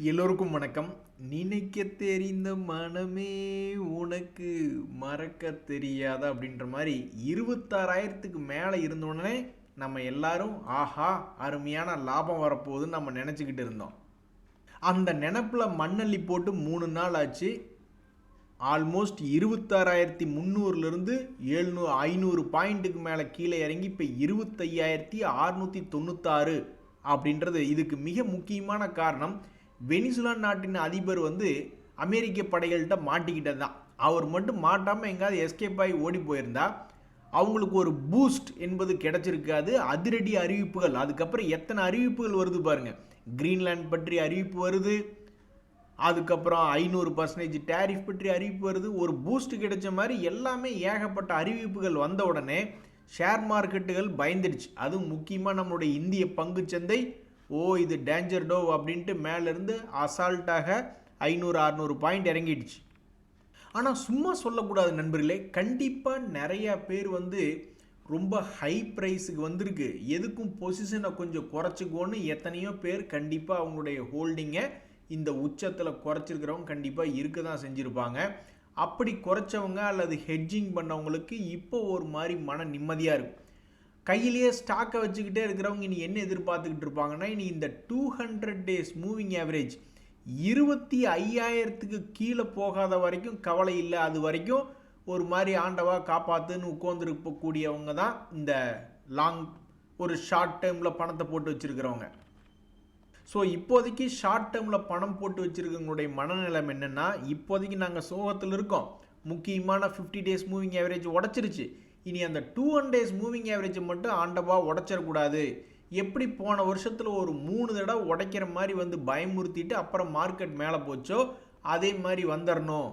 எல்லோருக்கும் வணக்கம். நினைக்க தெரிந்த மனமே உனக்கு மறக்க தெரியாத அப்படின்ற மாதிரி 26,000க்கு மேலே இருந்தோடனே நம்ம எல்லாரும் ஆஹா அருமையான லாபம் வரப்போகுதுன்னு நம்ம நினச்சிக்கிட்டு இருந்தோம். அந்த நினப்பில் மண்ணள்ளி போட்டு 3 நாள் ஆச்சு. ஆல்மோஸ்ட் 26,300லேருந்து 500 பாயிண்ட்டுக்கு மேலே கீழே இறங்கி இப்போ 25,696 அப்படின்றது. இதுக்கு மிக முக்கியமான காரணம் வெனிசுலா நாட்டின் அதிபர் அமெரிக்க படைகள்கிட்ட மாட்டிக்கிட்டது தான். அவர் மட்டும் மாட்டாமல் எங்காவது எஸ்கேப் ஆகி ஓடி போயிருந்தா அவங்களுக்கு ஒரு பூஸ்ட் என்பது கிடைச்சிருக்காது. அதிரடி அறிவிப்புகள், அதுக்கப்புறம் எத்தனை அறிவிப்புகள் வருது பாருங்க. கிரீன்லாண்ட் பற்றி அறிவிப்பு வருது, அதுக்கப்புறம் 500% டேரிஃப் பற்றி அறிவிப்பு வருது. ஒரு பூஸ்ட் கிடைச்ச மாதிரி எல்லாமே ஏகப்பட்ட அறிவிப்புகள் வந்த உடனே ஷேர் மார்க்கெட்டுகள் பயந்துடுச்சு. அதுவும் முக்கியமாக நம்மளுடைய இந்திய பங்குச்சந்தை இது டேஞ்சர் டோ அப்படின்ட்டு மேலேருந்து அசால்ட்டாக 500-600 பாயிண்ட் இறங்கிடுச்சு. ஆனால் சும்மா சொல்லக்கூடாது நண்பர்களே, கண்டிப்பாக நிறையா பேர் ரொம்ப ஹை ப்ரைஸுக்கு வந்திருக்கு, எதுக்கும் பொசிஷனை கொஞ்சம் குறைச்சிக்கோன்னு எத்தனையோ பேர் கண்டிப்பாக அவங்களுடைய ஹோல்டிங்கை இந்த உச்சத்தில் குறைச்சிருக்கிறவங்க கண்டிப்பாக இருக்க தான் செஞ்சுருப்பாங்க. அப்படி குறைச்சவங்க அல்லது ஹெட்ஜிங் பண்ணவங்களுக்கு இப்போ ஒரு மாதிரி மன நிம்மதியாக இருக்கும். கையிலேயே ஸ்டாக்கை வச்சுக்கிட்டே இருக்கிறவங்க இனி என்ன எதிர்பார்த்துக்கிட்டு இருப்பாங்கன்னா, இனி இந்த 200 days மூவிங் ஆவரேஜ் 25,000க்கு கீழே போகாத வரைக்கும் கவலை இல்லை. அது வரைக்கும் ஒரு மாதிரி ஆண்டவா காப்பாற்றுன்னு உட்காந்துருக்கக்கூடியவங்க தான் இந்த ஒரு ஷார்ட் டேர்மில் பணத்தை போட்டு வச்சுருக்கிறவங்க. ஸோ இப்போதைக்கு ஷார்ட் டேர்மில் பணம் போட்டு வச்சுருக்கவங்களுடைய மனநிலம் என்னென்னா, இப்போதைக்கு நாங்கள் சோகத்தில் இருக்கோம், முக்கியமான 50 days மூவிங் ஆவரேஜ் உடச்சிருச்சு, இனி அந்த 200 days மூவிங் ஆவரேஜை மட்டும் ஆண்டவா உடைச்சிடக்கூடாது. எப்படி போன வருஷத்தில் ஒரு 3 தடவை உடைக்கிற மாதிரி பயமுறுத்திட்டு அப்புறம் மார்க்கெட் மேலே போச்சோ அதே மாதிரி வந்துடணும்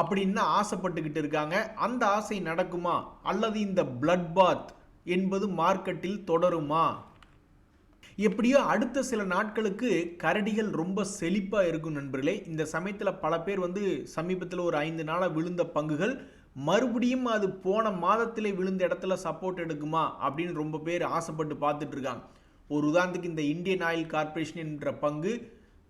அப்படின்னு ஆசைப்பட்டுக்கிட்டு இருக்காங்க. அந்த ஆசை நடக்குமா அல்லது இந்த பிளட் பாத் என்பது மார்க்கெட்டில் தொடருமா? எப்படியோ அடுத்த சில நாட்களுக்கு கரடிகள் ரொம்ப செழிப்பாக இருக்கும் நண்பர்களே. இந்த சமயத்தில் பல பேர் சமீபத்தில் ஒரு 5 நாளாக விழுந்த பங்குகள் மறுபடியும் அது போன மாதத்திலே விழுந்த இடத்துல சப்போர்ட் எடுக்குமா அப்படின்னு ரொம்ப பேர் ஆசைப்பட்டு பார்த்துட்டு இருக்காங்க. ஒரு உதாரணத்துக்கு இந்த இந்தியன் ஆயில் கார்பரேஷன் என்ற பங்கு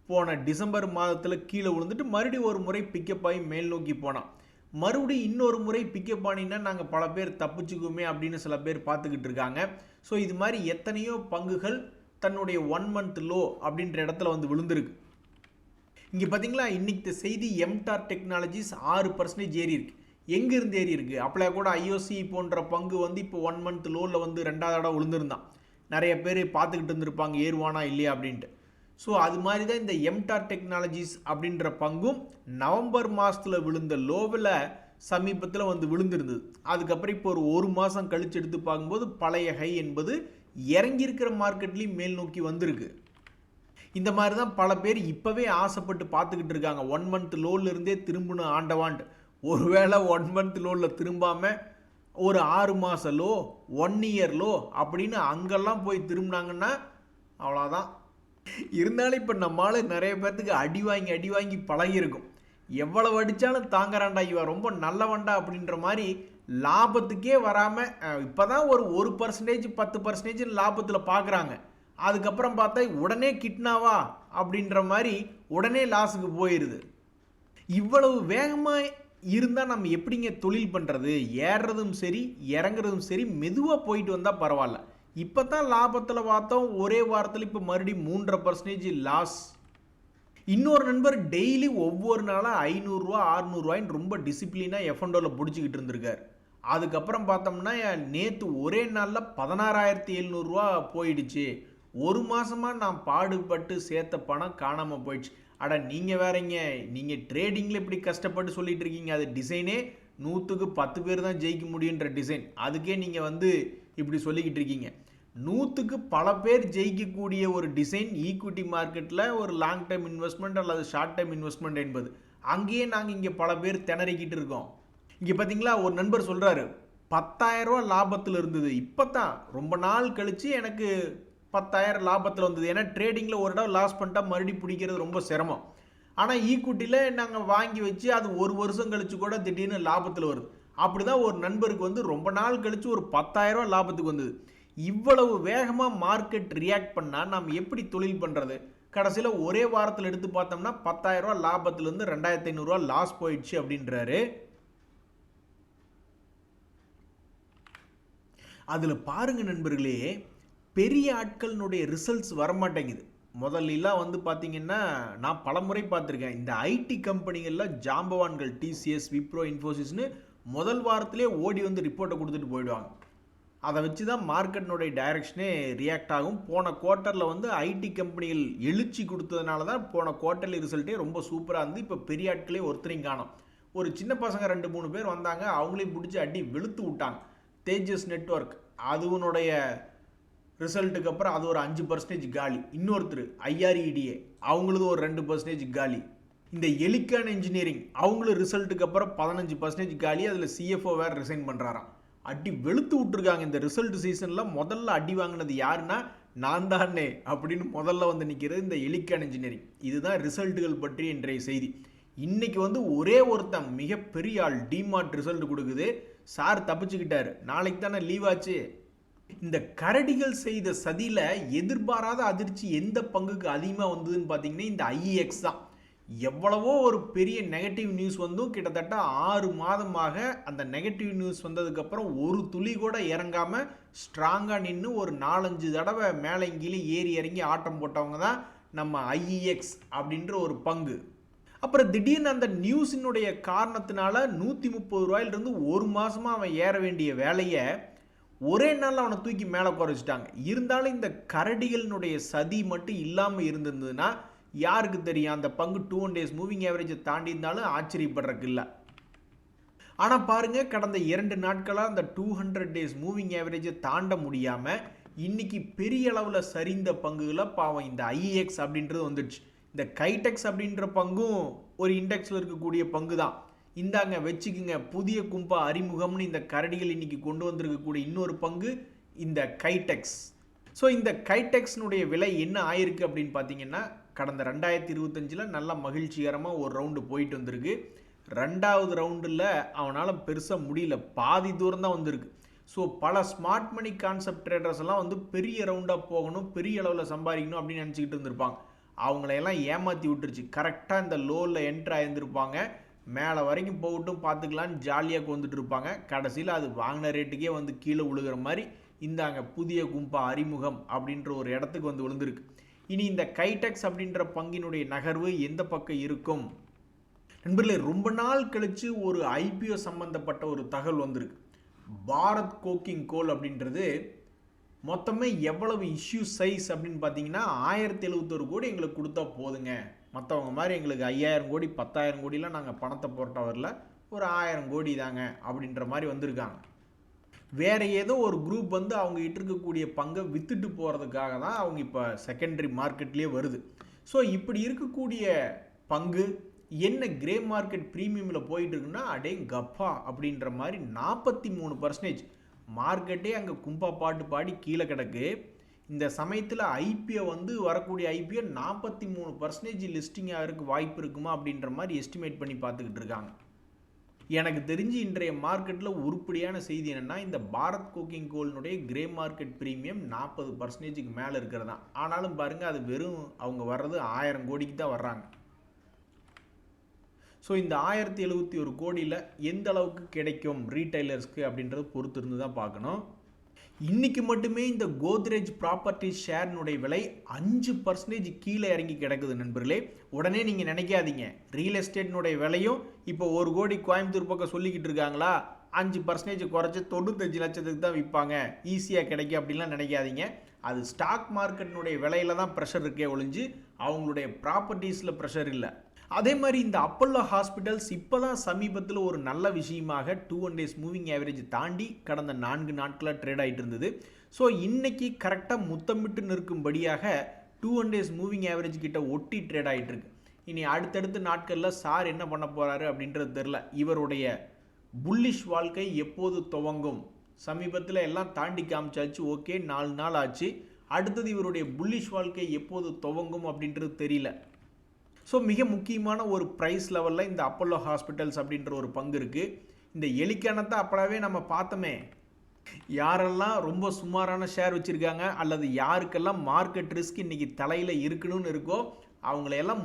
போன டிசம்பர் மாதத்தில் கீழே விழுந்துட்டு மறுபடியும் ஒரு முறை பிக்கப் ஆகி மேல் நோக்கி போனான். மறுபடியும் இன்னொரு முறை பிக்கப் ஆனின்னா நாங்கள் பல பேர் தப்பிச்சுக்குமே அப்படின்னு சில பேர் பார்த்துக்கிட்டு இருக்காங்க. ஸோ இது மாதிரி எத்தனையோ பங்குகள் தன்னுடைய 1 month லோ அப்படின்ற இடத்துல விழுந்திருக்கு. இங்கே பார்த்தீங்களா, இன்னைக்கு செய்தி எம்டார் டெக்னாலஜிஸ் 6% ஏறி இருக்கு. எங்கேருந்து ஏறி இருக்குது? அப்போ கூட ஐஓசி போன்ற பங்கு இப்போ 1 month லோவில் 2வது இடம் விழுந்திருந்தான். நிறைய பேர் பார்த்துக்கிட்டு இருந்திருப்பாங்க ஏறுவானா இல்லையா அப்படின்ட்டு. ஸோ அது மாதிரி தான் இந்த எம்டார் டெக்னாலஜிஸ் அப்படின்ற பங்கும் நவம்பர் மாதத்தில் விழுந்த லோவில் சமீபத்தில் விழுந்திருந்தது. அதுக்கப்புறம் இப்போ ஒரு மாதம் கழிச்சு எடுத்து பார்க்கும்போது பழைய ஹை என்பது இறங்கியிருக்கிற மார்க்கெட்லேயும் மேல் நோக்கி வந்திருக்கு. இந்த மாதிரி தான் பல பேர் இப்போவே ஆசைப்பட்டு பார்த்துக்கிட்டு இருக்காங்க. 1 month லோவிலிருந்தே திரும்பணும் ஆண்டவான்ட்டு. ஒருவேளை 1 month லோவில் திரும்பாமல் ஒரு 6 மாத லோ, 1 year லோ அப்படின்னு அங்கெல்லாம் போய் திரும்பினாங்கன்னா அவ்வளோதான். இருந்தாலும் இப்போ நம்மளால நிறைய பேர்த்துக்கு அடி வாங்கி பழகியிருக்கும். எவ்வளவு அடித்தாலும் தாங்குறான்டா இவன் ரொம்ப நல்லவன்டா அப்படின்ற மாதிரி லாபத்துக்கே வராமல் இப்போ தான் ஒரு 1% 10% லாபத்தில் பார்க்குறாங்க. அதுக்கப்புறம் பார்த்தா உடனே கிட்னாவா அப்படின்ற மாதிரி உடனே லாஸுக்கு போயிடுது. இவ்வளவு வேகமாக இருந்தால் நம்ம எப்படிங்க தொழில் பண்ணுறது? ஏறுறதும் சரி இறங்குறதும் சரி மெதுவாக போயிட்டு வந்தால் பரவாயில்ல. இப்போ தான் லாபத்தில் பார்த்தோம், ஒரே வாரத்தில் இப்போ மறுபடியும் 3.5% லாஸ். இன்னொரு நண்பர் டெய்லி ஒவ்வொரு நாளாக 500 600 ரொம்ப டிசிப்ளினாக எஃப்என்டோவில் பிடிச்சிக்கிட்டு இருந்திருக்கார். அதுக்கப்புறம் பார்த்தோம்னா நேற்று ஒரே நாளில் 16,700 போயிடுச்சு. ஒரு மாதமாக நான் பாடுபட்டு சேர்த்த பணம் காணாமல் போயிடுச்சு. அட நீங்கள் வேறங்க, நீங்கள் ட்ரேடிங்கில் இப்படி கஷ்டப்பட்டு சொல்லிட்டு இருக்கீங்க, அது டிசைனே 100க்கு 10 பேர் தான் ஜெயிக்க முடியுன்ற டிசைன், அதுக்கே நீங்கள் இப்படி சொல்லிக்கிட்டு இருக்கீங்க. 100க்கு பல பேர் ஜெயிக்கக்கூடிய ஒரு டிசைன் ஈக்விட்டி மார்க்கெட்டில் ஒரு லாங் டேர்ம் இன்வெஸ்ட்மெண்ட் அல்லது ஷார்ட் டேர்ம் இன்வெஸ்ட்மெண்ட் என்பது. அங்கேயே நாங்கள் இங்கே பல பேர் திணறிக்கிட்டு இருக்கோம். இங்கே பார்த்தீங்களா, ஒரு நண்பர் சொல்கிறாரு 10,000 லாபத்தில் இருந்தது, இப்போ தான் ரொம்ப நாள் கழித்து எனக்கு 10,000 லாபத்தில் வந்தது. ஏன்னா ட்ரேடிங்கில் ஒரு இடம் லாஸ் பண்ணிட்டா மறுபடியும் பிடிக்கிறது ரொம்ப சிரமம். ஆனால் ஈக்விட்டியில் நாங்கள் வாங்கி வச்சு அது ஒரு வருஷம் கழித்து கூட திடீர்னு லாபத்தில் வருது. அப்படி தான் ஒரு நண்பருக்கு ரொம்ப நாள் கழித்து ஒரு 10,000 லாபத்துக்கு வந்தது. இவ்வளவு வேகமாக மார்க்கெட் ரியாக்ட் பண்ணால் நாம் எப்படி தொழில் பண்ணுறது? கடைசியில் ஒரே வாரத்தில் எடுத்து பார்த்தோம்னா 10,000 ரூபா லாபத்திலிருந்து 2,500 ரூபா லாஸ் போயிடுச்சு அப்படின்றாரு. அதில் பாருங்க நண்பர்களே, பெரிய ஆட்களினுடைய ரிசல்ட்ஸ் வரமாட்டேங்குது. முதல்லாம் வந்து பார்த்தீங்கன்னா நான் பலமுறை பார்த்துருக்கேன், இந்த ஐடி கம்பெனிகளில் ஜாம்பவான்கள் டிசிஎஸ், விப்ரோ, இன்ஃபோசிஸ்னு முதல் வாரத்திலே ஓடி வந்து ரிப்போர்ட்டை கொடுத்துட்டு போயிடுவாங்க. அதை வச்சு தான் மார்க்கெட்டினுடைய டைரக்ஷனே ரியாக்ட் ஆகும். போன குவார்ட்டரில் வந்து ஐடி கம்பெனிகள் எழுச்சி கொடுத்ததுனால தான் போன குவார்ட்டர்லி ரிசல்ட்டே ரொம்ப சூப்பராக இருந்து. இப்போ பெரிய ஆட்களே ஒருத்தரையும் காணோம். ஒரு சின்ன பசங்க 2-3 பேர் வந்தாங்க, அவங்களையும் பிடிச்சி அடி வெளுத்து விட்டாங்க. தேஜஸ் நெட்வொர்க் அதுவனுடைய ரிசல்ட்டுக்கு அப்புறம் அது ஒரு 5% காலி. இன்னொருத்தர் ஐஆர்இடிஏ அவங்களது ஒரு 2% காலி. இந்த எலிகான் இன்ஜினியரிங் அவங்களும் ரிசல்ட்டுக்கு அப்புறம் 15% காலி. அதில் சிஎஃப்ஓ வேறு ரிசைன் பண்ணுறாராம். அடி வெளுத்து விட்டுருக்காங்க. இந்த ரிசல்ட் சீசனில் முதல்ல அடி வாங்கினது யாருன்னா நான் தானே அப்படின்னு முதல்ல வந்து நிற்கிறது இந்த எலிகான் இன்ஜினியரிங். இதுதான் ரிசல்ட்டுகள் பற்றி இன்றைய செய்தி. இன்னைக்கு வந்து ஒரே ஒருத்தன் மிகப்பெரிய ஆள் டிமார்ட் ரிசல்ட் கொடுக்குது. சார் தப்பிச்சுக்கிட்டாரு, நாளைக்கு தானே லீவ் ஆச்சு. இந்த கரடிகள் செய்த சதியில் எதிர்பாராத அதிர்ச்சி எந்த பங்குக்கு அதிகமாக வந்ததுன்னு பார்த்தீங்கன்னா இந்த ஐஇஎக்ஸ் தான். எவ்வளவோ ஒரு பெரிய நெகட்டிவ் நியூஸ் வந்தும் கிட்டத்தட்ட 6 மாதமாக அந்த நெகட்டிவ் நியூஸ் வந்ததுக்கப்புறம் ஒரு துளி கூட இறங்காமல் ஸ்ட்ராங்காக நின்று ஒரு 4-5 தடவை மேலே கீழே ஏறி இறங்கி ஆட்டம் போட்டவங்க தான் நம்ம ஐஇஎக்ஸ் அப்படின்ற ஒரு பங்கு. அப்புறம் திடீர்னு அந்த நியூஸினுடைய காரணத்தினால 130 ரூபாயிலிருந்து ஒரு மாதமாக அவன் ஏற வேண்டிய வேலையை ஒரே நாளில் அவனை தூக்கி மேலே குறைச்சிட்டாங்க. இருந்தாலும் இந்த கரடிகளினுடைய சதி மட்டும் இல்லாமல் இருந்திருந்ததுன்னா யாருக்கு தெரியும், அந்த பங்கு 2 days மூவிங் ஆவரேஜை தாண்டி இருந்தாலும் ஆச்சரியப்படுறதுக்கு இல்லை. ஆனால் பாருங்கள், கடந்த 2 நாட்களாக அந்த 200 days மூவிங் ஆவரேஜை தாண்ட முடியாமல் இன்னைக்கு பெரிய அளவில் சரிந்த பங்குகளை பாவம் இந்த ஐஇஎக்ஸ் அப்படின்றது வந்துடுச்சு. இந்த கைடெக்ஸ் அப்படின்ற பங்கும் ஒரு இண்டெக்ஸில் இருக்கக்கூடிய பங்கு தான். இந்தாங்க வச்சுக்குங்க, புதிய கும்பா அறிமுகம்னு இந்த கரடிகள் இன்னைக்கு கொண்டு வந்திருக்கக்கூடிய இன்னொரு பங்கு இந்த கைடெக்ஸ். ஸோ இந்த கைடெக்ஸ்னுடைய விலை என்ன ஆயிருக்கு அப்படின்னு பார்த்தீங்கன்னா, கடந்த 2025 நல்ல மகிழ்ச்சிகரமாக ஒரு ரவுண்டு போயிட்டு வந்திருக்கு. 2வது ரவுண்டில் அவனால் பெருசாக முடியல, பாதி தூரம் தான் வந்திருக்கு. ஸோ பல ஸ்மார்ட் மணி கான்செப்ட் ட்ரேடர்ஸ் எல்லாம் வந்து பெரிய ரவுண்டாக போகணும், பெரிய அளவில் சம்பாதிக்கணும் அப்படின்னு நினச்சிக்கிட்டு இருந்திருப்பாங்க. அவங்களையெல்லாம் ஏமாற்றி விட்டுருச்சு. கரெக்டாக இந்த லோவில் என்ட்ரு ஆயிருந்திருப்பாங்க, மேலே வரைக்கும் போகட்டும் பார்த்துக்கலான்னு ஜாலியாக வந்துட்டு இருப்பாங்க. கடைசியில் அது வாங்கின ரேட்டுக்கே வந்து கீழே விழுகிற மாதிரி இந்தாங்க புதிய கும்பா அறிமுகம் அப்படின்ற ஒரு இடத்துக்கு வந்து விழுந்திருக்கு. இனி இந்த கைடெக்ஸ் அப்படின்ற பங்கினுடைய நகர்வு எந்த பக்கம் இருக்கும் நண்பர்களே? ரொம்ப நாள் கழித்து ஒரு ஐபிஓ சம்பந்தப்பட்ட ஒரு தகவல் வந்திருக்கு. பாரத் கோக்கிங் கோல் அப்படின்றது மொத்தமே எவ்வளவு இஷ்யூ சைஸ் அப்படின்னு பார்த்தீங்கன்னா 1071 கோடி எங்களுக்கு கொடுத்தா போதுங்க, மற்றவங்க மாதிரி எங்களுக்கு 5000 கோடி 10,000 கோடிலாம் நாங்கள் பணத்தை போட்ட வரல, ஒரு 1000 கோடி தாங்க அப்படின்ற மாதிரி வந்திருக்காங்க. வேறு ஏதோ ஒரு குரூப் வந்து அவங்க இருக்கக்கூடிய பங்கை வித்துட்டு போகிறதுக்காக தான் அவங்க இப்போ செகண்டரி மார்க்கெட்லேயே வருது. ஸோ இப்படி இருக்கக்கூடிய பங்கு என்ன கிரே மார்க்கெட் ப்ரீமியமில் போயிட்டு இருக்குன்னா அடேங்கப்பா அப்படின்ற மாதிரி 43%. மார்க்கெட்டே அங்கே கும்பா பாட்டு பாடி கீழே கிடக்கு. இந்த சமயத்தில் ஐபிஓ வந்து வரக்கூடிய ஐபிஓ 43% லிஸ்டிங் ஆகிறதுக்கு வாய்ப்பு இருக்குமா அப்படின்ற மாதிரி எஸ்டிமேட் பண்ணி பார்த்துக்கிட்டு இருக்காங்க. எனக்கு தெரிஞ்சு இன்றைய மார்க்கெட்டில் உருப்படியான செய்தி என்னென்னா, இந்த பாரத் கோக்கிங் கோலினுடைய கிரே மார்க்கெட் ப்ரீமியம் 40%க்கு மேலே இருக்கிறது தான். ஆனாலும் பாருங்கள், அது வெறும் அவங்க வர்றது 1000 கோடிக்கு தான் வர்றாங்க. ஸோ இந்த 1071 கோடியில் எந்த அளவுக்கு கிடைக்கும் ரீட்டைலர்ஸ்க்கு அப்படின்றது பொறுத்து இருந்து தான் பார்க்கணும். இன்றைக்கி மட்டுமே இந்த கோத்ரேஜ் ப்ராப்பர்ட்டிஸ் ஷேர்னுடைய விலை 5% கீழே இறங்கி கிடக்குது நண்பர்களே. உடனே நீங்கள் நினைக்காதீங்க, ரியல் எஸ்டேட்னுடைய விலையும் இப்போ 1 கோடி கோயம்புத்தூர் பக்கம் சொல்லிக்கிட்டு இருக்காங்களா, 5% குறைச்சி 95 லட்சத்துக்கு தான் விற்பாங்க, ஈஸியாக கிடைக்கும் அப்படின்லாம் நினைக்காதீங்க. அது ஸ்டாக் மார்க்கெட்டினுடைய விலையில தான் ப்ரெஷர் இருக்கே ஒழிஞ்சு அவங்களுடைய ப்ராப்பர்ட்டிஸில் ப்ரெஷர் இல்லை. அதே மாதிரி இந்த அப்பல்லோ ஹாஸ்பிட்டல்ஸ் இப்போ தான் சமீபத்தில் ஒரு நல்ல விஷயமாக 2 days மூவிங் ஆவரேஜ் தாண்டி கடந்த 4 நாட்களாக ட்ரேட் ஆகிட்டு இருந்தது. ஸோ இன்றைக்கி கரெக்டாக முத்தமிட்டு நிற்கும்படியாக 2 days மூவிங் ஆவரேஜ் கிட்ட ஒட்டி ட்ரேட் ஆகிட்டு இருக்கு. இனி அடுத்தடுத்த நாட்களில் சார் என்ன பண்ண போகிறாரு அப்படின்றது தெரில. இவருடைய புல்லிஷ் வாழ்க்கை எப்போது துவங்கும்? சமீபத்தில் எல்லாம் தாண்டி காமிச்சாச்சு, ஓகே 4 நாள் ஆச்சு. அடுத்தது இவருடைய புல்லிஷ் வாழ்க்கை எப்போது துவங்கும் அப்படின்றது தெரியல. ஸோ மிக முக்கியமான ஒரு ப்ரைஸ் லெவலில் இந்த அப்பல்லோ ஹாஸ்பிட்டல்ஸ் அப்படின்ற ஒரு பங்கு இருக்குது. இந்த எலிக்கானத்தை அப்போவே நம்ம பார்த்தோமே, யாரெல்லாம் ரொம்ப சுமாரான ஷேர் வச்சுருக்காங்க அல்லது யாருக்கெல்லாம் மார்க்கெட் ரிஸ்க் இன்றைக்கி தலையில் இருக்கணும்னு இருக்கோ அவங்களையெல்லாம்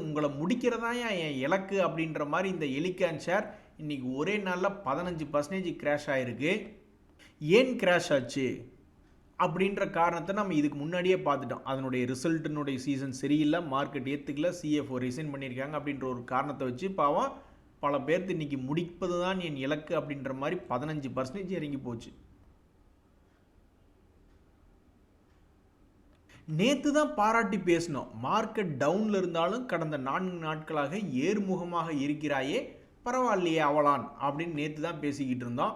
உங்களை முடிக்கிறதான் என் இலக்கு அப்படின்ற மாதிரி இந்த எலிகான் ஷேர் இன்றைக்கி ஒரே நாளில் 15% கிராஷ் ஆகிருக்கு. ஏன் கிராஷ் ஆச்சு அப்படின்ற காரணத்தை நம்ம இதுக்கு முன்னாடியே பார்த்துட்டோம். அதனுடைய ரிசல்ட்டினுடைய சீசன் சரியில்லை, மார்க்கெட் ஏற்றுக்கல, CFO ரிசைன் பண்ணியிருக்காங்க அப்படின்ற ஒரு காரணத்தை வச்சு பாவம் பல பேர்த்து இன்றைக்கி முடிப்பது தான் என் இலக்கு அப்படின்ற மாதிரி 15% இறங்கி போச்சு. நேற்று தான் பாராட்டி பேசினோம், மார்க்கெட் டவுனில் இருந்தாலும் கடந்த 4 நாட்களாக ஏறுமுகமாக இருக்கிறாயே, பரவாயில்லையே அவளான் அப்படின்னு நேற்று தான் பேசிக்கிட்டு இருந்தோம்.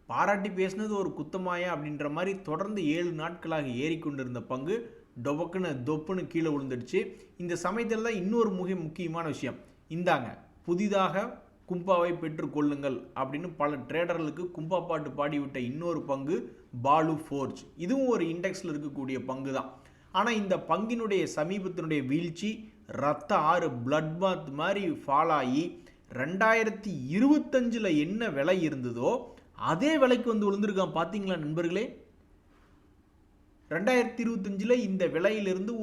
பாராட்டி பேசினது ஒரு குத்தமாயா அப்படின்ற மாதிரி தொடர்ந்து 7 நாட்களாக ஏறிக்கொண்டிருந்த பங்கு தொப்புன்னு கீழே விழுந்துடுச்சு. இந்த சமயத்தில் தான் இன்னொரு முக்கியமான விஷயம், இந்தாங்க புதிதாக கும்பாவை பெற்றுக்கொள்ளுங்கள் அப்படின்னு பல ட்ரேடர்களுக்கு கும்பா பாட்டு பாடிவிட்ட இன்னொரு பங்கு பாலு ஃபோர்ஜ். இதுவும் ஒரு இண்டெக்ஸில் இருக்கக்கூடிய பங்கு தான். ஆனால் இந்த பங்கினுடைய சமீபத்தினுடைய வீழ்ச்சி ரத்த ஆறு பிளட் பாத் மாதிரி ஃபால் ஆகி 2025 என்ன விலை இருந்ததோ அதே விலைக்கு வந்து விழுந்திருக்கான். பார்த்தீங்களா நண்பர்களே, 2025 இந்த விலையிலிருந்து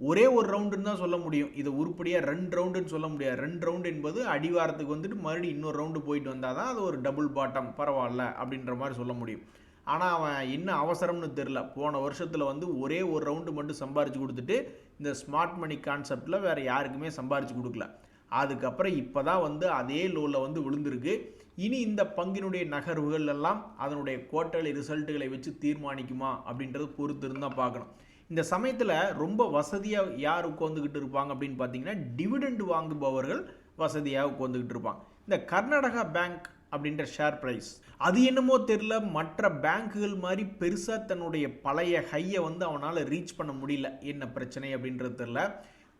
ஒரே ஒரு ரவுண்டுன்னு தான் சொல்ல முடியும். இதை உருப்படியாக 2 ரவுண்டுன்னு சொல்ல முடியாது. 2 ரவுண்டு என்பது அடிவாரத்துக்கு வந்துட்டு மறுபடியும் இன்னொரு ரவுண்டு போயிட்டு வந்தால் தான் அது ஒரு டபுள் பாட்டம் பரவாயில்ல அப்படின்ற மாதிரி சொல்ல முடியும். ஆனால் அவன் என்ன அவசரம்னு தெரில, போன வருஷத்தில் வந்து ஒரே ஒரு ரவுண்டு மட்டும் சம்பாரித்து கொடுத்துட்டு இந்த ஸ்மார்ட் மணி கான்செப்டில் வேறு யாருக்குமே சம்பாரித்து கொடுக்கல. அதுக்கப்புறம் இப்போ தான் வந்து அதே லோவில் வந்து விழுந்திருக்கு. இனி இந்த பங்கினுடைய நகர்வுகள் எல்லாம் அதனுடைய குவார்ட்டர்லி ரிசல்ட்டுகளை வச்சு தீர்மானிக்குமா அப்படின்றது பொறுத்து இருந்தால் பார்க்கணும். இந்த சமயத்தில் ரொம்ப வசதியாக யார் உட்காந்துக்கிட்டு இருப்பாங்க அப்படின்னு பார்த்தீங்கன்னா, டிவிடெண்ட் வாங்குபவர்கள் வசதியாக உட்காந்துக்கிட்டு இருப்பாங்க. இந்த கர்நாடகா பேங்க் அப்படின்ற ஷேர் ப்ரைஸ் அது என்னமோ தெரில, மற்ற பேங்க்குகள் மாதிரி பெருசாக தன்னுடைய பழைய ஹையை வந்து அவனால் ரீச் பண்ண முடியல. என்ன பிரச்சனை அப்படின்றது தெரில.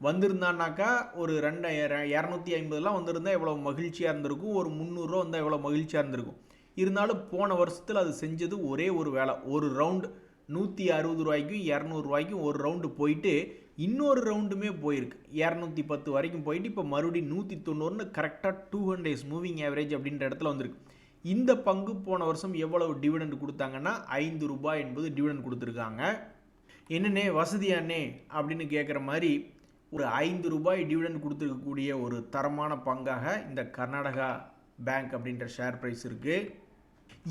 வந்திருந்தான்னாக்கா ஒரு 250 வந்திருந்தால் எவ்வளோ மகிழ்ச்சியாக இருந்திருக்கும், ஒரு 300 வந்தால் எவ்வளோ மகிழ்ச்சியாக இருந்திருக்கும். இருந்தாலும் போன வருஷத்தில் அது செஞ்சது ஒரே ஒரு வேலை, ஒரு ரவுண்டு 160 ரூபாய்க்கும் 200 ரூபாய்க்கும் ஒரு ரவுண்டு போயிட்டு இன்னொரு ரவுண்டுமே போயிருக்கு 210 வரைக்கும் போயிட்டு இப்போ மறுபடியும் 190 கரெக்டாக 200 days மூவிங் ஆவரேஜ் அப்படின்ற இடத்துல வந்திருக்கு. இந்த பங்கு போன வருஷம் எவ்வளவு டிவிடெண்ட் கொடுத்தாங்கன்னா 5 ரூபாய் என்பது டிவிடெண்ட் கொடுத்துருக்காங்க. என்னன்னே வசதியானே அப்படின்னு கேட்குற மாதிரி ஒரு 5 ரூபாய் டிவிடெண்ட் கொடுத்துருக்கக்கூடிய ஒரு தரமான பங்காக இந்த கர்நாடகா பேங்க் அப்படின்ற ஷேர் ப்ரைஸ் இருக்குது.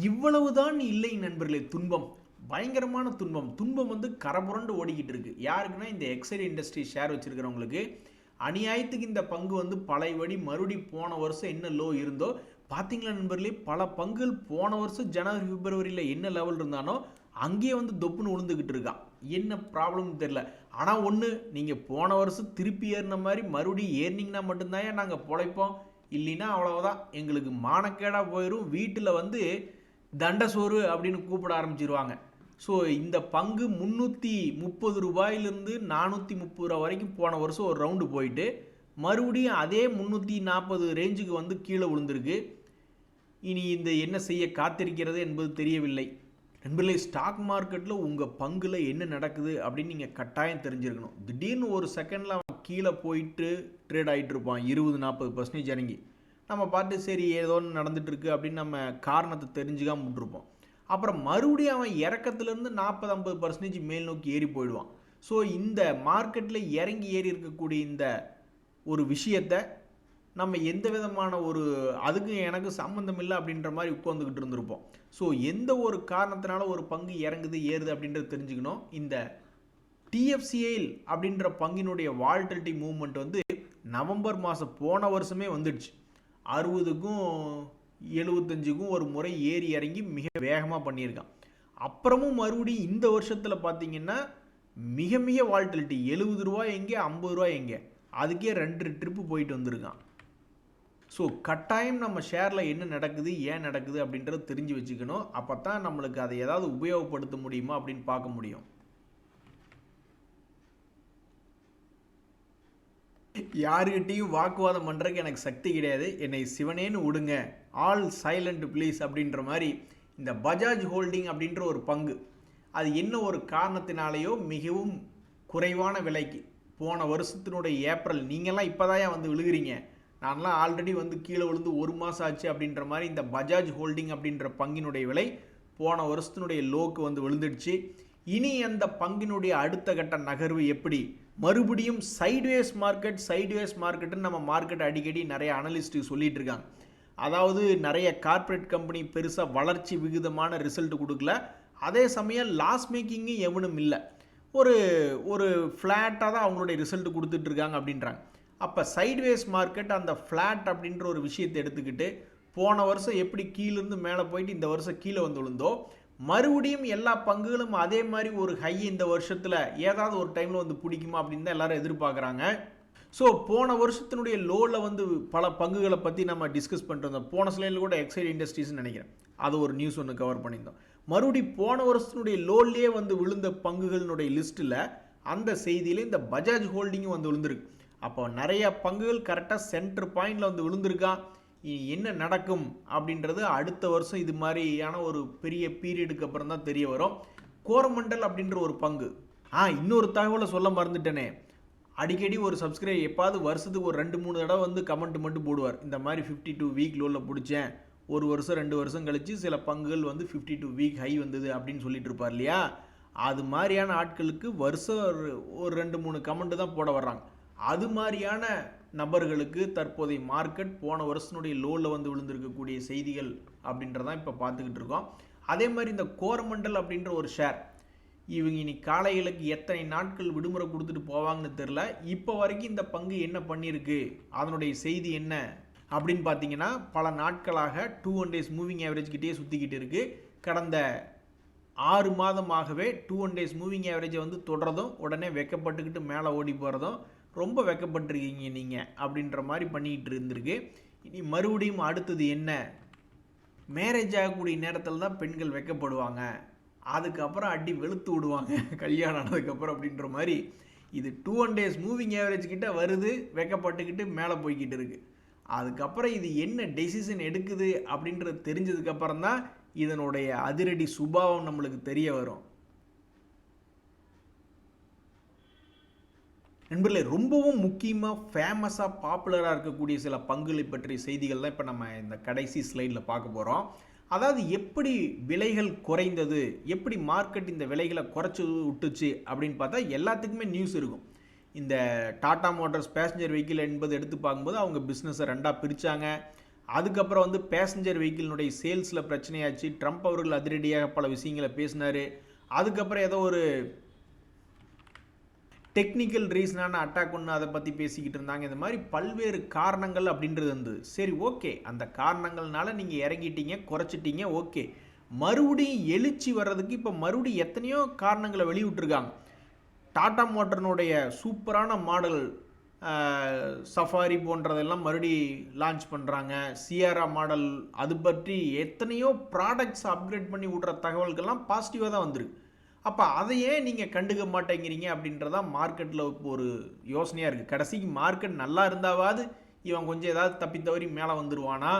இவ்வளவுதான் இல்லை நண்பர்களே, துன்பம், பயங்கரமான துன்பம் வந்து கரபுரண்டு ஓடிக்கிட்டு இருக்கு. யாருக்குன்னா இந்த எக்ஸைட் இண்டஸ்ட்ரி ஷேர் வச்சுருக்கிறவங்களுக்கு. அநியாயத்துக்கு இந்த பங்கு வந்து பழையபடி மறுபடி போன வருஷம் என்ன லோ இருந்தோ பார்த்தீங்களா நண்பர்களே, பல பங்குகள் போன வருஷம் ஜனவரி பிப்ரவரியில் என்ன லெவல் இருந்தானோ அங்கேயே வந்து தொப்புன்னு விழுந்துக்கிட்டு இருக்கான். என்ன ப்ராப்ளம்னு தெரில. ஆனால் ஒன்று, நீங்கள் போன வருஷம் திருப்பி ஏறின மாதிரி மறுபடியும் ஏறினீங்கன்னா மட்டும்தான் நாங்கள் பொழைப்போம், இல்லைன்னா அவ்வளோதான் எங்களுக்கு மானக்கேடாக போயிடும், வீட்டில் வந்து தண்டசோறு அப்படின்னு கூப்பிட ஆரம்பிச்சிருவாங்க. ஸோ இந்த பங்கு 330 ரூபாயிலிருந்து 430 ரூபா வரைக்கும் போன வருஷம் ஒரு ரவுண்டு போயிட்டு மறுபடியும் அதே 340 ரேஞ்சுக்கு வந்து கீழே விழுந்திருக்கு. இனி இந்த என்ன செய்ய காத்திருக்கிறது என்பது தெரியவில்லை. நண்பர்களே, ஸ்டாக் மார்க்கெட்டில் உங்கள் பங்கில் என்ன நடக்குது அப்படின்னு நீங்கள் கட்டாயம் தெரிஞ்சிருக்கணும். திடீர்னு ஒரு செகண்டில் அவன் கீழே போயிட்டு ட்ரேட் ஆகிட்டு இருப்பான் 20-40% இறங்கி. நம்ம பார்த்து சரி ஏதோ ஒன்று நடந்துகிட்ருக்கு அப்படின்னு நம்ம காரணத்தை தெரிஞ்சுக்காம விட்டுருப்போம். அப்புறம் மறுபடியும் அவன் இறக்கத்துலேருந்து 40-50% மேல் நோக்கி ஏறி போயிடுவான். ஸோ இந்த மார்க்கெட்டில் இறங்கி ஏறி இருக்கக்கூடிய இந்த ஒரு விஷயத்தை நம்ம எந்த விதமான அதுக்கு எனக்கு சம்மந்தம் இல்லை அப்படின்ற மாதிரி உட்காந்துக்கிட்டு இருந்திருப்போம். ஸோ எந்த ஒரு காரணத்தினால ஒரு பங்கு இறங்குது ஏறுது அப்படின்றது தெரிஞ்சுக்கணும். இந்த டிஎஃப்சிஐல் அப்படின்ற பங்கினுடைய வால்டிலிட்டி மூவ்மெண்ட் வந்து நவம்பர் மாதம் போன வருஷமே வந்துடுச்சு. 60க்கும் 75க்கும் ஒரு முறை ஏறி இறங்கி மிக வேகமாக பண்ணியிருக்கான். அப்புறமும் மறுபடியும் இந்த வருஷத்தில் பார்த்தீங்கன்னா மிக மிக வால்டிலிட்டி 70 ரூபாய் எங்கே 50 ரூபாய் எங்கே, அதுக்கே 2 ட்ரிப்பு போயிட்டு வந்திருக்கான். ஸோ கட்டாயம் நம்ம ஷேரில் என்ன நடக்குது ஏன் நடக்குது அப்படின்றத தெரிஞ்சு வச்சுக்கணும். அப்போ தான் நம்மளுக்கு அதை ஏதாவது உபயோகப்படுத்த முடியுமா அப்படின்னு பார்க்க முடியும். யாருக்கிட்டையும் வாக்குவாதம் பண்ணுறதுக்கு எனக்கு சக்தி கிடையாது, என்னை சிவனேன்னு விடுங்க, ஆல் சைலண்ட் ப்ளீஸ் அப்படின்ற மாதிரி இந்த பஜாஜ் ஹோல்டிங் அப்படின்ற ஒரு பங்கு அது என்ன ஒரு காரணத்தினாலேயோ மிகவும் குறைவான விலைக்கு போன வருஷத்தினுடைய ஏப்ரல், நீங்கள்லாம் இப்போதான் வந்து விழுகிறீங்க, நான்லாம் ஆல்ரெடி வந்து கீழே விழுந்து 1 மாதம் ஆச்சு அப்படின்ற மாதிரி இந்த பஜாஜ் ஹோல்டிங் அப்படின்ற பங்கினுடைய விலை போன வருஷத்தினுடைய லோக்கு வந்து விழுந்துடுச்சு. இனி அந்த பங்கினுடைய அடுத்த கட்ட நகர்வு எப்படி? மறுபடியும் சைட்வேஸ் மார்க்கெட்டுன்னு நம்ம மார்க்கெட் அடிக்கடி நிறைய அனலிஸ்ட்டு சொல்லிட்டு இருக்காங்க. அதாவது நிறைய கார்ப்பரேட் கம்பெனி பெருசாக வளர்ச்சி விகிதமான ரிசல்ட் கொடுக்கல, அதே சமயம் லாஸ் மேக்கிங்கும் எவனும் இல்லை, ஒரு ஒரு ஃப்ளாட்டாக தான் அவங்களுடைய ரிசல்ட் கொடுத்துட்ருக்காங்க அப்படின்றாங்க. அப்போ சைட்வேஸ் மார்க்கெட் அந்த ஃப்ளாட் அப்படின்ற ஒரு விஷயத்தை எடுத்துக்கிட்டு போன வருஷம் எப்படி கீழேருந்து மேலே போயிட்டு இந்த வருஷம் கீழே வந்து விழுந்தோ, மறுபடியும் எல்லா பங்குகளும் அதே மாதிரி ஒரு ஹை இந்த வருஷத்தில் ஏதாவது ஒரு டைமில் வந்து பிடிக்குமா அப்படின்னு தான் எல்லாரும் எதிர்பார்க்குறாங்க. ஸோ போன வருஷத்தினுடைய லோவில் வந்து பல பங்குகளை பற்றி நம்ம டிஸ்கஸ் பண்ணிருந்தோம். போன ஸ்லைடில் கூட எக்ஸைட் இண்டஸ்ட்ரீஸ்னு நினைக்கிறேன், அது ஒரு நியூஸ் ஒன்று கவர் பண்ணியிருந்தோம். மறுபடி போன வருஷத்தினுடைய லோல்லே வந்து விழுந்த பங்குகளினுடைய லிஸ்ட்டில் அந்த செய்தியில் இந்த பஜாஜ் ஹோல்டிங்கும் வந்து விழுந்திருக்கு. அப்போ நிறைய பங்குகள் கரெக்டாக சென்டர் பாயிண்டில் வந்து விழுந்திருக்கான். என்ன நடக்கும் அப்படின்றது அடுத்த வருஷம் இது மாதிரியான ஒரு பெரிய பீரியடுக்கு அப்புறம் தான் தெரிய வரும். கோரமண்டல் அப்படின்ற ஒரு பங்கு, இன்னொரு தகவலை சொல்ல மறந்துட்டேனே, அடிக்கடி ஒரு சப்ஸ்கிரைப் எப்பாவது வருஷத்துக்கு ஒரு 2-3 தடவை வந்து கமெண்ட் மட்டும் போடுவார், இந்த மாதிரி 52 வீக் லோவில் பிடிச்சேன், ஒரு வருஷம் 2 வருஷம் கழிச்சு சில பங்குகள் வந்து 52 வீக் ஹை வந்தது அப்படின்னு சொல்லிட்டு இருப்பார் இல்லையா. அது மாதிரியான ஆட்களுக்கு வருஷம் ஒரு 2-3 கமெண்ட் தான் போட வர்றாங்க. அது மாதிரியான நபர்களுக்கு தற்போதைய மார்க்கெட் போன வருஷத்தினுடைய லோவில் வந்து விழுந்திருக்கக்கூடிய செய்திகள் அப்படின்றதான் இப்போ பார்த்துக்கிட்டு இருக்கோம். அதே மாதிரி இந்த கோரமண்டல் அப்படின்ற ஒரு ஷேர், இவங்க இனி காலைகளுக்கு எத்தனை நாட்கள் விடுமுறை கொடுத்துட்டு போவாங்கன்னு தெரில. இப்போ வரைக்கும் இந்த பங்கு என்ன பண்ணியிருக்கு, அதனுடைய செய்தி என்ன அப்படின்னு பார்த்தீங்கன்னா, பல நாட்களாக 200 days மூவிங் ஆவரேஜ் கிட்டே சுற்றிக்கிட்டு இருக்குது. கடந்த 6 மாதமாகவே 200 days மூவிங் ஆவரேஜை வந்து தொடர்றதும் உடனே வெக்கப்பட்டுக்கிட்டு மேலே ஓடி போகிறதும், ரொம்ப வெக்கப்பட்டிருக்கீங்க நீங்கள் அப்படின்ற மாதிரி பண்ணிக்கிட்டு இருந்திருக்கு. இனி மறுபடியும் அடுத்தது என்ன, மேரேஜ் ஆகக்கூடிய நேரத்தில் தான் பெண்கள் வெக்கப்படுவாங்க, அதுக்கப்புறம் அடி வெளுத்து விடுவாங்க கல்யாணம் ஆனதுக்கப்புறம் அப்படின்ற மாதிரி இது 200 days மூவிங் ஆவரேஜ் கிட்ட வருது, வெக்கப்பட்டுக்கிட்டு மேலே போய்கிட்டு இருக்குது. அதுக்கப்புறம் இது என்ன டெசிஷன் எடுக்குது அப்படின்றது தெரிஞ்சதுக்கப்புறம் தான் இதனுடைய அதிரடி சுபாவம் நம்மளுக்கு தெரிய வரும். நண்பர்களே, ரொம்பவும் முக்கியமாக ஃபேமஸாக பாப்புலராக இருக்கக்கூடிய சில பங்குகளை பற்றிய செய்திகள் தான் இப்போ நம்ம இந்த கடைசி ஸ்லைடில் பார்க்க போகிறோம். அதாவது எப்படி விலைகள் குறைந்தது, எப்படி மார்க்கெட் இந்த விலைகளை குறைச்சி விட்டுச்சு அப்படின்னு பார்த்தா எல்லாத்துக்குமே நியூஸ் இருக்கும். இந்த டாடா மோட்டார்ஸ் பேசஞ்சர் வெஹிக்கிள் என்பது எடுத்து பார்க்கும்போது அவங்க பிஸ்னஸை 2ஆக பிரித்தாங்க. அதுக்கப்புறம் வந்து பேசஞ்சர் வெஹிக்கிளினுடைய சேல்ஸில் பிரச்சனையாச்சு, ட்ரம்ப் அவர்கள் அதிரடியாக பல விஷயங்களை பேசினார். அதுக்கப்புறம் ஏதோ ஒரு டெக்னிக்கல் ரீசனான அட்டாக் ஒன்று அதை பற்றி பேசிக்கிட்டு இருந்தாங்க. இந்த மாதிரி பல்வேறு காரணங்கள் அப்படின்றது இருந்தது. சரி, ஓகே, அந்த காரணங்கள்னால நீங்கள் இறங்கிட்டீங்க, குறைச்சிட்டீங்க, ஓகே. மறுபடியும் எழுச்சி வர்றதுக்கு இப்போ மறுபடியும் எத்தனையோ காரணங்களை வெளியிட்டிருக்காங்க. டாடா மோட்டர்னுடைய சூப்பரான மாடல் சஃபாரி போன்றதெல்லாம் மறுபடி லான்ச் பண்ணுறாங்க. சியாரா மாடல், அது பற்றி எத்தனையோ ப்ராடக்ட்ஸ் அப்கிரேட் பண்ணி விட்ற தகவல்கள்லாம் பாசிட்டிவாக தான் வந்துருக்கு. அப்போ அதையே நீங்கள் கண்டுக்க மாட்டேங்கிறீங்க அப்படின்றதான் மார்க்கெட்டில் இப்போ ஒரு யோசனையாக இருக்குது. கடைசிக்கு மார்க்கெட் நல்லா இருந்தாவது இவன் கொஞ்சம் ஏதாவது தப்பி தவறி மேலே வந்துடுவானா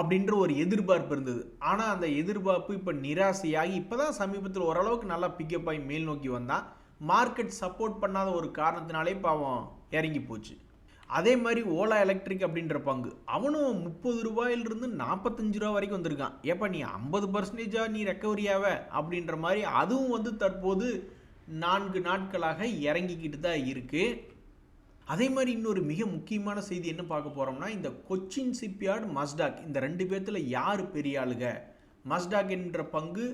அப்படின்ற ஒரு எதிர்பார்ப்பு இருந்தது. ஆனால் அந்த எதிர்பார்ப்பு இப்போ நிராசையாகி இப்போ தான் சமீபத்தில் ஓரளவுக்கு நல்லா பிக்கப் ஆகி மேல் நோக்கி வந்தான். மார்க்கெட் சப்போர்ட் பண்ணாத ஒரு காரணத்தினாலே பாவம் இறங்கி போச்சு. அதே மாதிரி ஓலா எலக்ட்ரிக் அப்படின்ற பங்கு, அவனும் 30 ரூபாயிலிருந்து 45 ரூபா வரைக்கும் வந்திருக்கான். ஏப்பா நீ 50% நீ ரெக்கவரியாவ அப்படின்ற மாதிரி அதுவும் வந்து தற்போது 4 நாட்களாக இறங்கிக்கிட்டு தான் இருக்குது. அதே மாதிரி இன்னொரு மிக முக்கியமான செய்தி என்ன பார்க்க போகிறோம்னா, இந்த கொச்சின் ஷிப்யார்டு, மஸ்டாக், இந்த 2 பேர்த்தில் யார் பெரிய ஆளுக. மஸ்டாக் என்ற பங்கு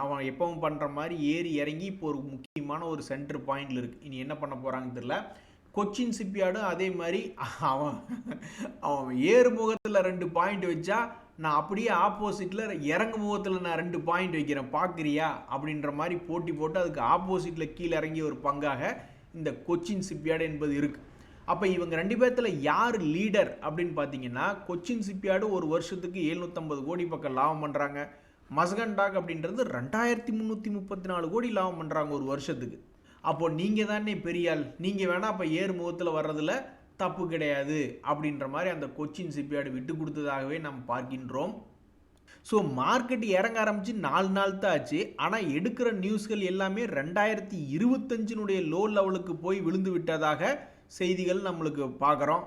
அவன் எப்பவும் பண்ணுற மாதிரி ஏறி இறங்கி இப்போ ஒரு முக்கியமான ஒரு சென்டர் பாயிண்டில் இருக்குது. இனி என்ன பண்ண போகிறாங்கன்னு தெரியல. கொச்சின் ஷிப்யார்டும் அதே மாதிரி அவன் ஏறு முகத்தில் 2 பாயிண்ட் வச்சா, நான் அப்படியே ஆப்போசிட்டில் இறங்கு முகத்தில் நான் 2 பாயிண்ட் வைக்கிறேன், பார்க்குறியா அப்படின்ற மாதிரி போட்டி போட்டு அதுக்கு ஆப்போசிட்டில் கீழே இறங்கிய ஒரு பங்காக இந்த கொச்சின் ஷிப்யார்டு என்பது இருக்குது. அப்போ இவங்க 2 பேர்த்தில் யார் லீடர் அப்படின்னு பார்த்தீங்கன்னா, கொச்சின் ஷிப்யார்டு ஒரு வருஷத்துக்கு 750 கோடி பக்கம் லாபம் பண்ணுறாங்க. மஸ்கண்டாக் அப்படின்றது 2334 கோடி லாபம் பண்ணுறாங்க ஒரு வருஷத்துக்கு. அப்போது நீங்கள் தானே பெரியாள், நீங்கள் வேணால் அப்போ ஏறு முகத்தில் வர்றதில் தப்பு கிடையாது அப்படின்ற மாதிரி அந்த கொச்சின் ஷிப்யார்டு விட்டு கொடுத்ததாகவே நம்ம பார்க்கின்றோம். ஸோ மார்க்கெட் இறங்க ஆரம்பித்து 4 நாள் தான் ஆச்சு. ஆனால் எடுக்கிற நியூஸ்கள் எல்லாமே 2025 லோ லெவலுக்கு போய் விழுந்து விட்டதாக செய்திகள் நம்மளுக்கு பார்க்குறோம்.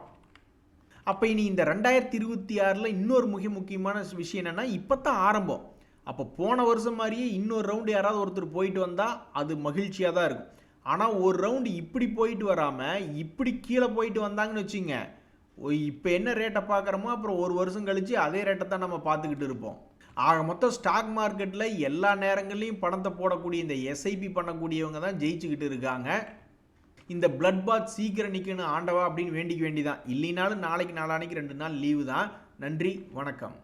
அப்போ இனி இந்த 2026 இன்னொரு முக்கியமான விஷயம் என்னென்னா, இப்போ தான் ஆரம்பம். அப்போ போன வருஷம் மாதிரியே இன்னொரு ரவுண்டு யாராவது ஒருத்தர் போயிட்டு வந்தால் அது மகிழ்ச்சியாக தான் இருக்கும். ஆனால் ஒரு ரவுண்டு இப்படி போயிட்டு வராமல் இப்படி கீழே போயிட்டு வந்தாங்கன்னு வச்சுங்க, இப்போ என்ன ரேட்டை பார்க்குறோமோ அப்புறம் ஒரு வருஷம் கழித்து அதே ரேட்டை தான் நம்ம பார்த்துக்கிட்டு இருப்போம். ஆக மொத்தம் ஸ்டாக் மார்க்கெட்டில் எல்லா நேரங்கள்லையும் பணத்தை போடக்கூடிய இந்த எஸ்ஐபி பண்ணக்கூடியவங்க தான் ஜெயிச்சுக்கிட்டு இருக்காங்க. இந்த பிளட் பாத் சீக்கிரம் நிற்கணும் ஆண்டவா அப்படின்னு வேண்டிக்க வேண்டிதான். இல்லைனாலும் நாளைக்கு நாளானைக்கு 2 நாள் லீவு தான். நன்றி, வணக்கம்.